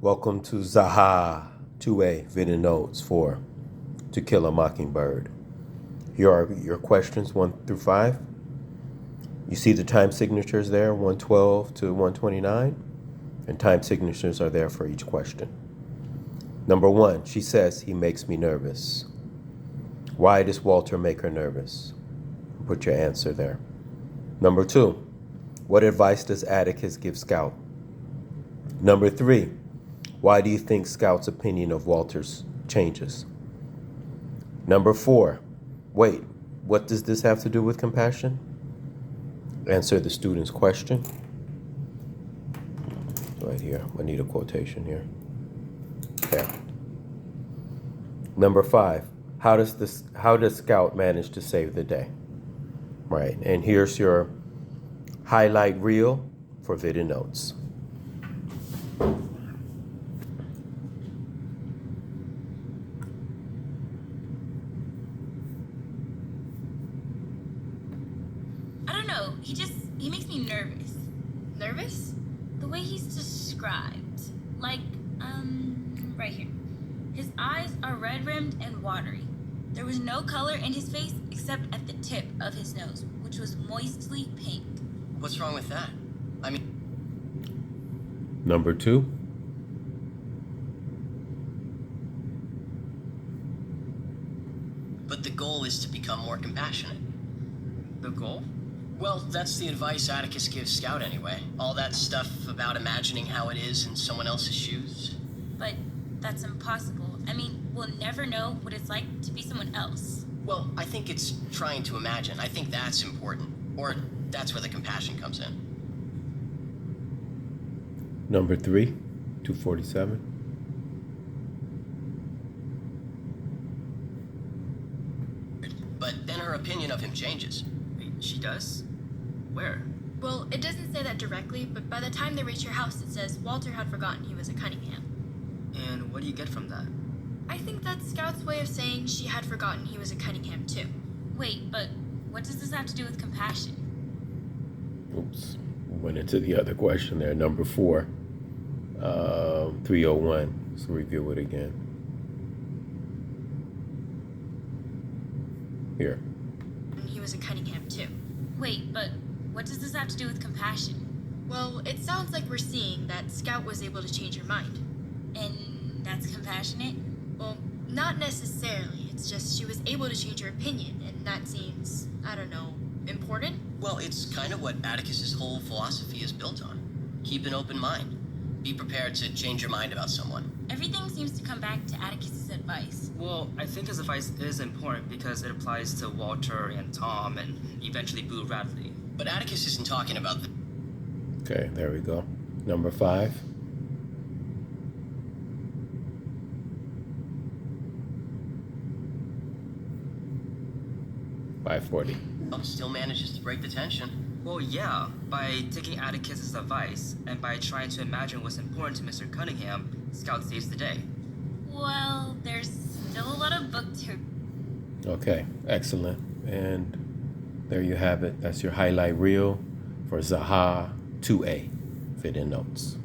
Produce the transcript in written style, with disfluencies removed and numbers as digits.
Welcome to xaHa 2A video notes for To Kill a Mockingbird. Here are your questions 1 through 5. You see the time signatures there, 112 to 129, and time signatures are there for each question. Number 1, she says, he makes me nervous. Why does Walter make her nervous? Put your answer there. Number 2, what advice does Atticus give Scout? Number 3, why do you think Scout's opinion of Walter's changes? Number 4, wait, what does this have to do with compassion? Answer the student's question. Right here, I need a quotation here. There. Number 5, how does Scout manage to save the day? Right, and here's your highlight reel for video notes. I don't know, he makes me nervous. Nervous? The way he's described. Like, right here. His eyes are red-rimmed and watery. There was no color in his face except at the tip of his nose, which was moistly pink. What's wrong with that? I mean... Number 2. But the goal is to become more compassionate. The goal? Well, that's the advice Atticus gives Scout anyway. All that stuff about imagining how it is in someone else's shoes. But that's impossible. I mean, we'll never know what it's like to be someone else. Well, I think it's trying to imagine. I think that's important. Or that's where the compassion comes in. Number 3, 247. But then her opinion of him changes. Wait, she does? Where? Well, it doesn't say that directly, but by the time they reach your house, it says Walter had forgotten he was a Cunningham. And what do you get from that? I think that's Scout's way of saying she had forgotten he was a Cunningham, too. Wait, but what does this have to do with compassion? Oops, went into the other question there. Number 4, 301. Let's review it again. Here. He was a Cunningham, too. Wait, but what does this have to do with compassion? Well, it sounds like we're seeing that Scout was able to change her mind. And that's compassionate? Well, not necessarily. It's just she was able to change her opinion, and that seems, I don't know, important? Well, it's kind of what Atticus's whole philosophy is built on. Keep an open mind. Be prepared to change your mind about someone. Everything seems to come back to Atticus's advice. Well, I think his advice is important because it applies to Walter and Tom and eventually Boo Radley. But Atticus isn't talking about the... Okay, there we go. Number 5. $5.40. Still manages to break the tension. Well, yeah, by taking Atticus's advice and by trying to imagine what's important to Mr. Cunningham, Scout saves the day. Well, there's still a lot of book to... Okay, excellent. And there you have it. That's your highlight reel for xaHa 2A video notes.